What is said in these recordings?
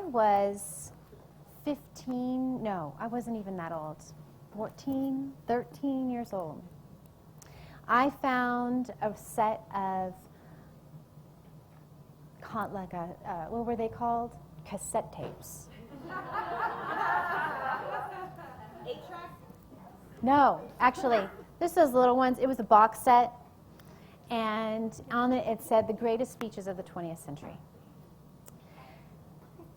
was 15, no, I wasn't even that old, 14, 13 years old. I found a set of, what were they called? Cassette tapes. 8-track? No, actually, this is little ones. It was a box set, and on it said the greatest speeches of the 20th century.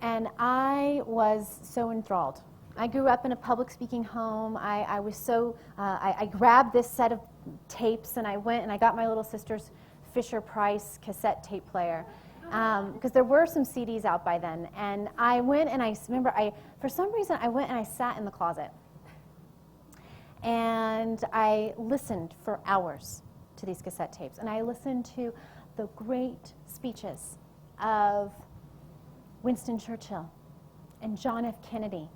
And I was so enthralled. I grew up in a public speaking home. I grabbed this set of tapes and I went and I got my little sister's Fisher-Price cassette tape player because there were some CDs out by then. And I went and for some reason I went and I sat in the closet. And I listened for hours to these cassette tapes. And I listened to the great speeches of Winston Churchill and John F. Kennedy.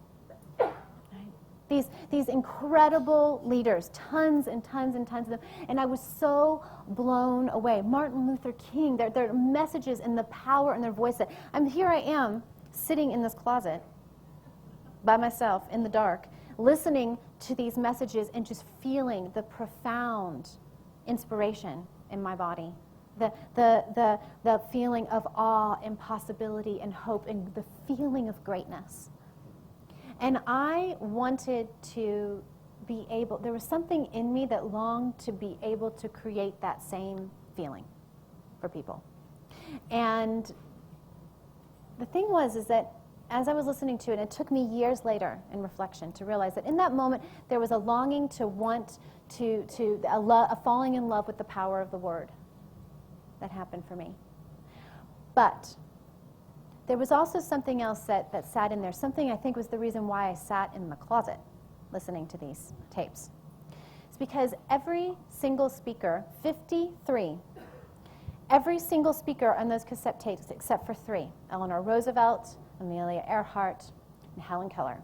These incredible leaders, tons and tons and tons of them. And I was so blown away. Martin Luther King, their messages and the power in their voice. Here I am, sitting in this closet by myself in the dark, listening to these messages and just feeling the profound inspiration in my body. The feeling of awe and possibility and hope and the feeling of greatness. And I wanted to be able, there was something in me that longed to be able to create that same feeling for people. And the thing is that as I was listening to it, it took me years later in reflection to realize that in that moment there was a longing to want a falling in love with the power of the word that happened for me. But there was also something else that sat in there, something I think was the reason why I sat in the closet listening to these tapes. It's because every single speaker, 53, every single speaker on those cassette tapes except for 3, Eleanor Roosevelt, Amelia Earhart, and Helen Keller.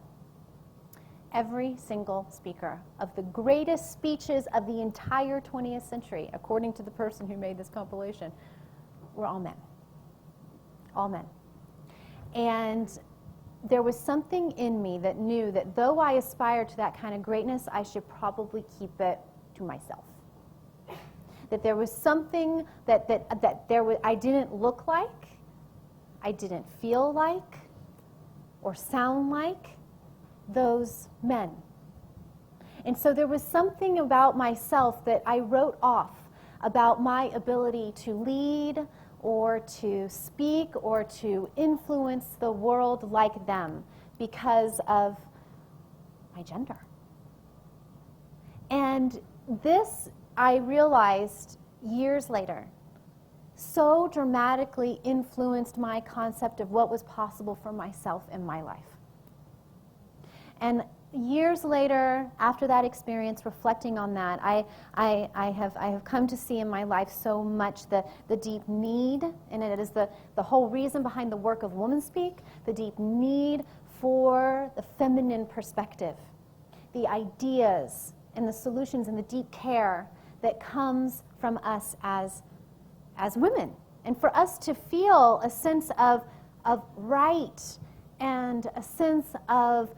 Every single speaker of the greatest speeches of the entire 20th century, according to the person who made this compilation, were all men. All men. And there was something in me that knew that though I aspired to that kind of greatness, I should probably keep it to myself. That there was something I didn't look like, I didn't feel like, or sound like those men. And so there was something about myself that I wrote off about my ability to lead or to speak or to influence the world like them because of my gender. And this, I realized years later, so dramatically influenced my concept of what was possible for myself in my life. And years later, after that experience, reflecting on that, I have come to see in my life so much the deep need, and it is the whole reason behind the work of WomanSpeak, the deep need for the feminine perspective, the ideas and the solutions and the deep care that comes from us as women. And for us to feel a sense of right and a sense of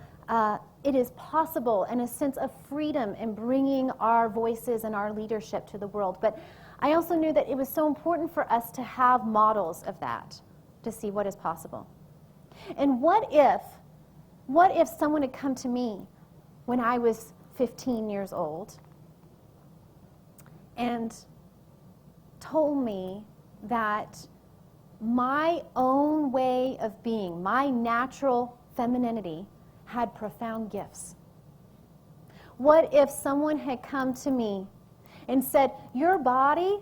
it is possible and a sense of freedom in bringing our voices and our leadership to the world. But I also knew that it was so important for us to have models of that, to see what is possible. And what if someone had come to me when I was 15 years old and told me that my own way of being, my natural femininity, had profound gifts? What if someone had come to me and said, your body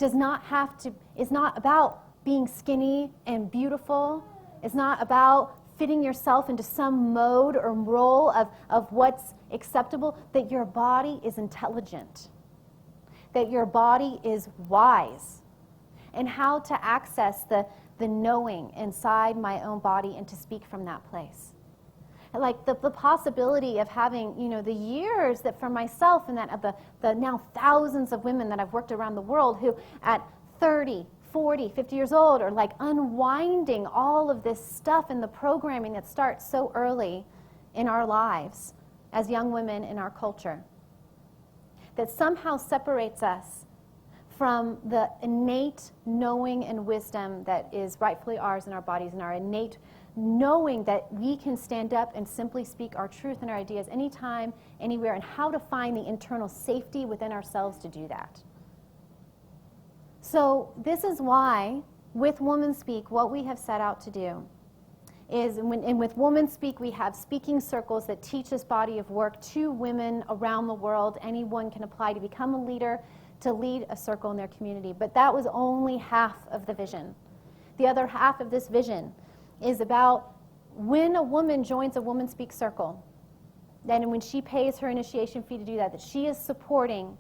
is not about being skinny and beautiful. It's not about fitting yourself into some mode or role of what's acceptable, that your body is intelligent, that your body is wise, and how to access the knowing inside my own body and to speak from that place. Like the possibility of having, the years that for myself and that of the now thousands of women that I've worked around the world who at 30, 40, 50 years old are like unwinding all of this stuff in the programming that starts so early in our lives as young women in our culture, that somehow separates us from the innate knowing and wisdom that is rightfully ours in our bodies, and our innate knowing that we can stand up and simply speak our truth and our ideas anytime, anywhere, and how to find the internal safety within ourselves to do that. So this is why, with Woman Speak, what we have set out to do is, and with Woman Speak, we have speaking circles that teach this body of work to women around the world. Anyone can apply to become a leader, to lead a circle in their community. But that was only half of the vision. The other half of this vision is about when a woman joins a Woman Speak circle, then when she pays her initiation fee to do that, that she is supporting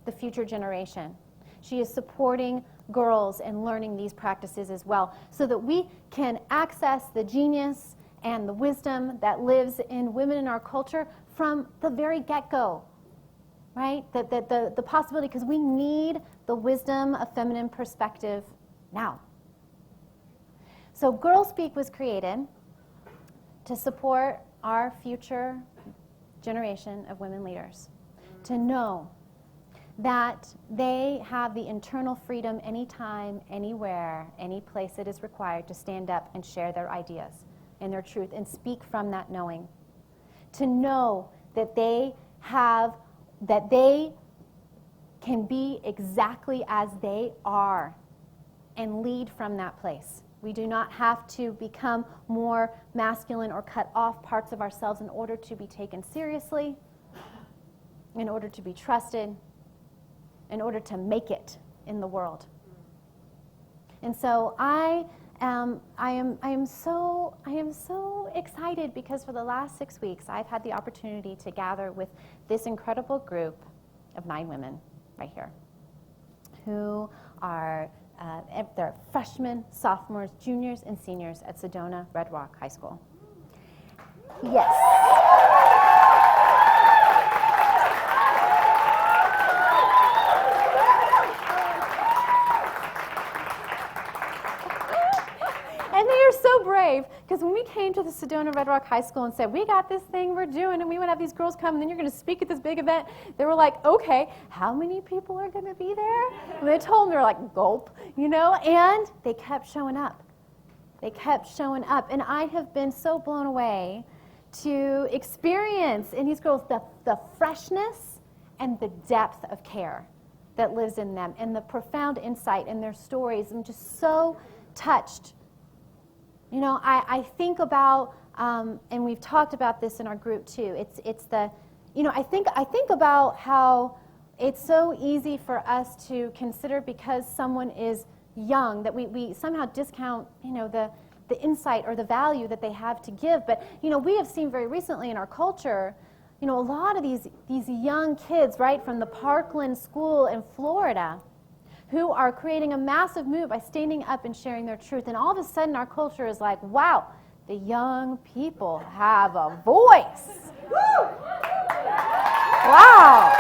the future generation. She is supporting girls and learning these practices as well, so that we can access the genius and the wisdom that lives in women in our culture from the very get-go, right? The possibility, because we need the wisdom of feminine perspective now. So GirlSpeak was created to support our future generation of women leaders, to know that they have the internal freedom anytime, anywhere, any place it is required to stand up and share their ideas and their truth and speak from that knowing. To know that they can be exactly as they are and lead from that place. We do not have to become more masculine or cut off parts of ourselves in order to be taken seriously, in order to be trusted, in order to make it in the world. And so I am so excited, because for the last 6 weeks I've had the opportunity to gather with this incredible group of 9 women right here, who are they're freshmen, sophomores, juniors, and seniors at Sedona Red Rock High School. Yes. And they are so brave, because when we came to the Sedona Red Rock High School and said, we got this thing we're doing, and we want to have these girls come, and then you're going to speak at this big event, they were like, okay, how many people are going to be there? And they told them, they were like, gulp, and they kept showing up. They kept showing up. And I have been so blown away to experience in these girls the freshness and the depth of care that lives in them, and the profound insight in their stories. I'm just so touched. I think about, and we've talked about this in our group too. It's the, I think about how it's so easy for us to consider, because someone is young, that we somehow discount, the insight or the value that they have to give. But we have seen very recently in our culture, a lot of these young kids, right, from the Parkland School in Florida, who are creating a massive move by standing up and sharing their truth. And all of a sudden our culture is like, wow, the young people have a voice. Wow.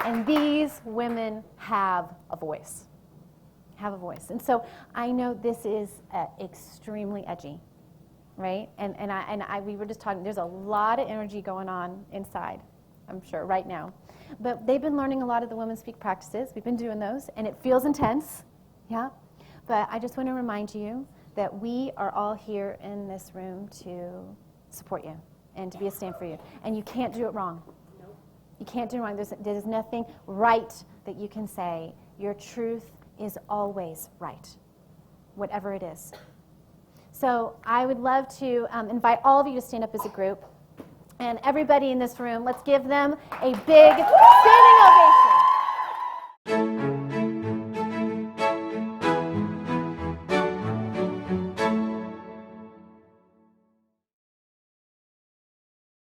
And these women have a voice. And so I know this is extremely edgy, right? And we were just talking, there's a lot of energy going on inside, I'm sure, right now. But they've been learning a lot of the Women Speak practices. We've been doing those, and it feels intense, yeah? But I just want to remind you that we are all here in this room to support you and to be a stand for you. And you can't do it wrong. Nope. You can't do it wrong. There's nothing right that you can say. Your truth is always right, whatever it is. So I would love to invite all of you to stand up as a group. And everybody in this room, let's give them a big standing ovation.